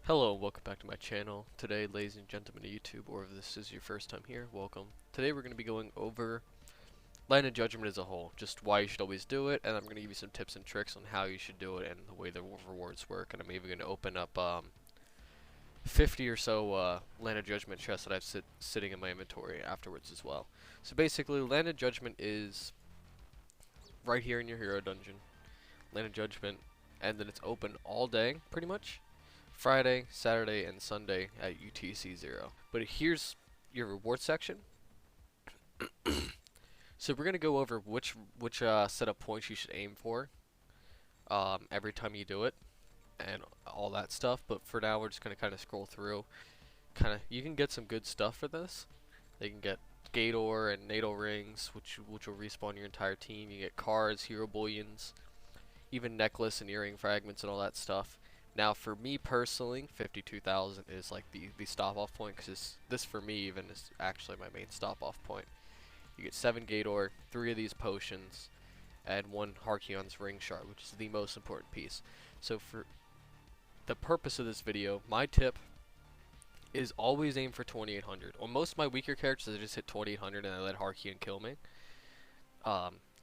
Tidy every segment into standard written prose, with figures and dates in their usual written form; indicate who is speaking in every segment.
Speaker 1: Hello, welcome back to my channel. Today, ladies and gentlemen of YouTube, or if this is your first time here, welcome. Today we're going to be going over Land of Judgment as a whole, just why you should always do it, and I'm going to give you some tips and tricks on how you should do it and the way the rewards work, and I'm even going to open up 50 or so Land of Judgment chests that I've sitting in my inventory afterwards as well. So basically, Land of Judgment is right here in your hero dungeon. Land of Judgment, and then it's open all day, pretty much. Friday, Saturday, and Sunday at UTC 0. But here's your reward section. So we're gonna go over which set of points you should aim for every time you do it, and all that stuff. But for now, we're just gonna kind of scroll through. You can get some good stuff for this. You can get Gate Ore and NATO rings, which will respawn your entire team. You get cards, hero bullions, even necklace and earring fragments and all that stuff. Now, for me personally, 52,000 is like the stop-off point, because this for me even is actually my main stop-off point. You get 7 Gate Ore, 3 of these potions, and 1 Harkion's Ring Shard, which is the most important piece. So for the purpose of this video, my tip is always aim for 2800. On most of my weaker characters, I just hit 2800 and I let Harkion kill me.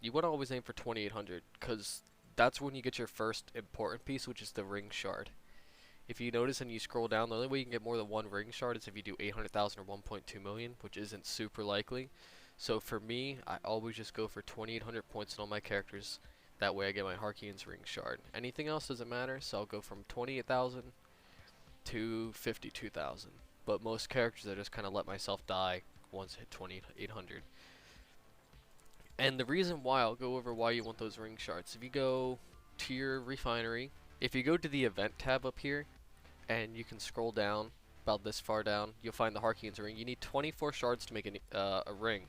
Speaker 1: You want to always aim for 2800, because that's when you get your first important piece, which is the Ring Shard. If you notice and you scroll down, the only way you can get more than 1 Ring Shard is if you do 800,000 or 1.2 million, which isn't super likely. So for me, I always just go for 2800 points on all my characters. That way I get my Harkion's Ring Shard. Anything else doesn't matter, so I'll go from 28,000 to 52,000. But most characters, I just kind of let myself die once I hit 2800. And the reason why, I'll go over why you want those ring shards. If you go to your refinery, if you go to the event tab up here, and you can scroll down, about this far down, you'll find the Harkion's ring. You need 24 shards to make a ring.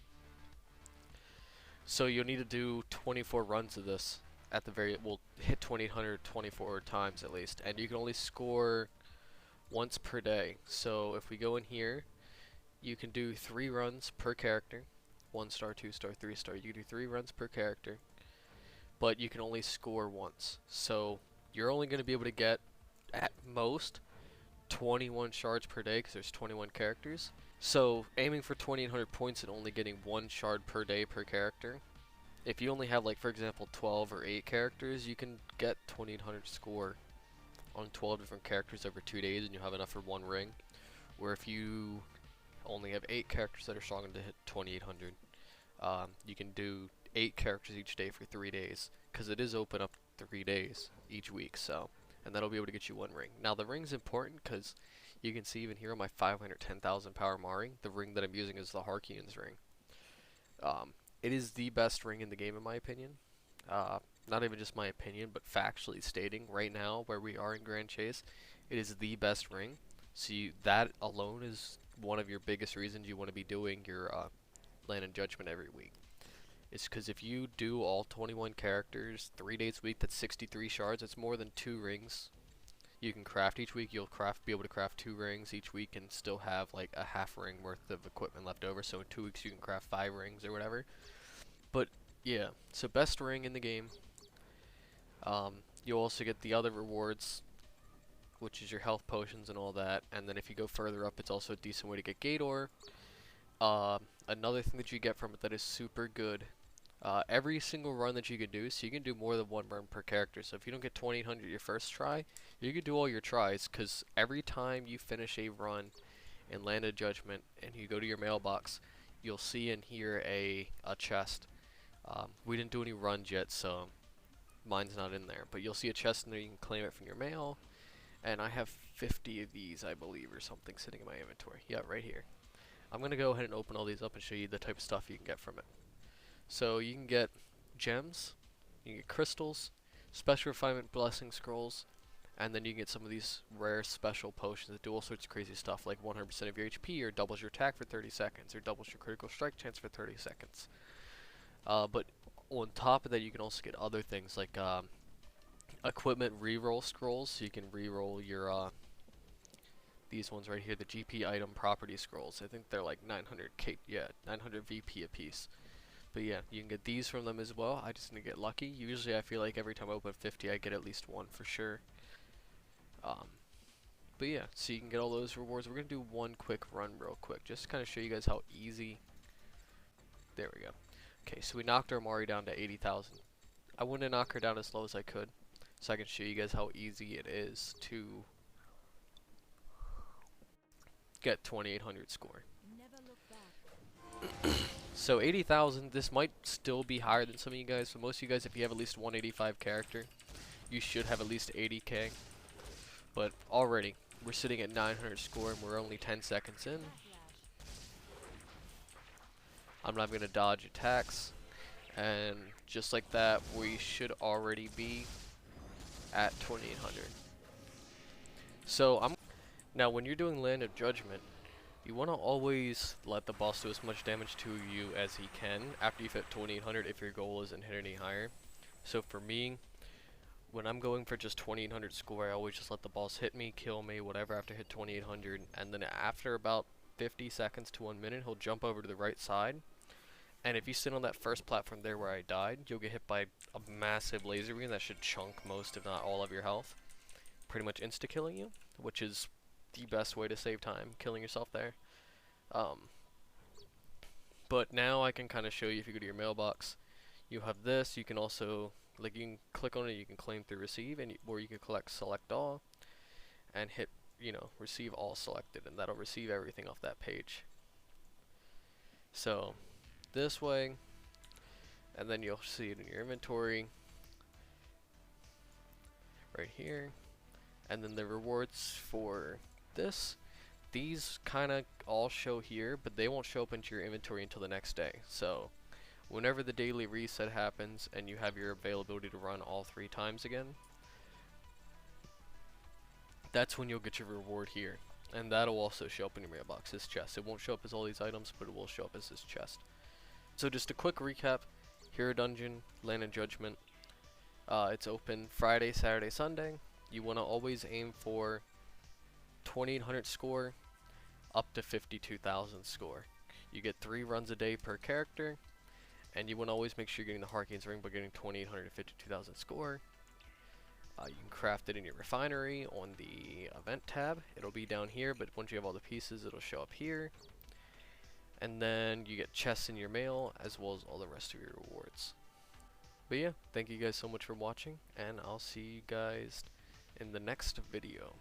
Speaker 1: So you'll need to do 24 runs of this at the very, we'll hit 2800 24 times at least. And you can only score once per day. So if we go in here, you can do 3 runs per character. 1 star, 2 star, 3 star. You can do 3 runs per character, but you can only score once. So you're only going to be able to get, at most, 21 shards per day, because there's 21 characters. So aiming for 2800 points and only getting 1 shard per day per character. If you only have, like, for example, 12 or 8 characters, you can get 2800 score on 12 different characters over 2 days, and you'll have enough for 1 ring. Where if you only have 8 characters that are strong enough to hit 2800, you can do 8 characters each day for 3 days, because it is open up 3 days each week. So, and that'll be able to get you 1 ring. Now the ring's important because you can see even here on my 510,000 power Mari, the ring that I'm using is the Harkion's ring. It is the best ring in the game in my opinion. Not even just my opinion, but factually stating right now where we are in Grand Chase, it is the best ring. So that alone is one of your biggest reasons you want to be doing your Land of Judgment every week. It's because if you do all 21 characters 3 days a week, that's 63 shards. It's more than 2 rings you can craft each week. You'll be able to craft 2 rings each week and still have like a half ring worth of equipment left over. So in 2 weeks you can craft 5 rings or whatever. But yeah, so best ring in the game. You'll also get the other rewards, which is your health potions and all that. And then if you go further up, it's also a decent way to get Gate Ore. Another thing that you get from it that is super good, every single run that you can do, so you can do more than 1 run per character. So if you don't get 2800 your first try, you can do all your tries, because every time you finish a run in Land of Judgment and you go to your mailbox, you'll see and hear a chest. We didn't do any runs yet, so mine's not in there, but you'll see a chest in there. You can claim it from your mail, and I have 50 of these, I believe, or something sitting in my inventory. Yeah, right here. I'm going to go ahead and open all these up and show you the type of stuff you can get from it. So you can get gems, you can get crystals, special refinement blessing scrolls, and then you can get some of these rare special potions that do all sorts of crazy stuff, like 100% of your HP, or doubles your attack for 30 seconds, or doubles your critical strike chance for 30 seconds. But on top of that, you can also get other things like equipment reroll scrolls, so you can reroll your these ones right here, the GP item property scrolls. I think they're like 900 VP a piece. But yeah, you can get these from them as well. I just need to get lucky. Usually I feel like every time I open 50 I get at least 1 for sure. But yeah, so you can get all those rewards. We're gonna do one quick run real quick, just to kind of show you guys how easy. There we go. Okay, so we knocked our Mari down to 80,000. I wanted to knock her down as low as I could, so I can show you guys how easy it is to get 2,800 score. So 80,000, this might still be higher than some of you guys. For most of you guys, if you have at least 185 character, you should have at least 80k. But already, we're sitting at 900 score and we're only 10 seconds in. I'm not going to dodge attacks. And just like that, we should already be at 2,800. So now when you're doing Land of Judgment, you want to always let the boss do as much damage to you as he can after you've hit 2,800 if your goal isn't hit any higher. So for me, when I'm going for just 2,800 score, I always just let the boss hit me, kill me, whatever after hit 2,800, and then after about 50 seconds to 1 minute, he'll jump over to the right side. And if you sit on that first platform there where I died, you'll get hit by a massive laser beam that should chunk most, if not all, of your health. Pretty much insta-killing you, which is the best way to save time, killing yourself there. But now I can kind of show you, if you go to your mailbox, you have this. You can also, like, you can click on it, you can claim through receive, and or you can select all, and hit, you know, receive all selected, and that'll receive everything off that page. So this way, and then you'll see it in your inventory right here, and then the rewards for this, these kind of all show here, but they won't show up into your inventory until the next day. So whenever the daily reset happens and you have your availability to run all 3 times again, that's when you'll get your reward here, and that'll also show up in your mailbox, this chest. It won't show up as all these items, but it will show up as this chest. So just a quick recap: Hero Dungeon, Land of Judgment. It's open Friday, Saturday, Sunday. You want to always aim for 2,800 score up to 52,000 score. You get 3 runs a day per character, and you want to always make sure you're getting the Harkins ring by getting 2,800 to 52,000 score. You can craft it in your refinery on the event tab. It'll be down here, but once you have all the pieces, it'll show up here. And then you get chests in your mail, as well as all the rest of your rewards. But yeah, thank you guys so much for watching, and I'll see you guys in the next video.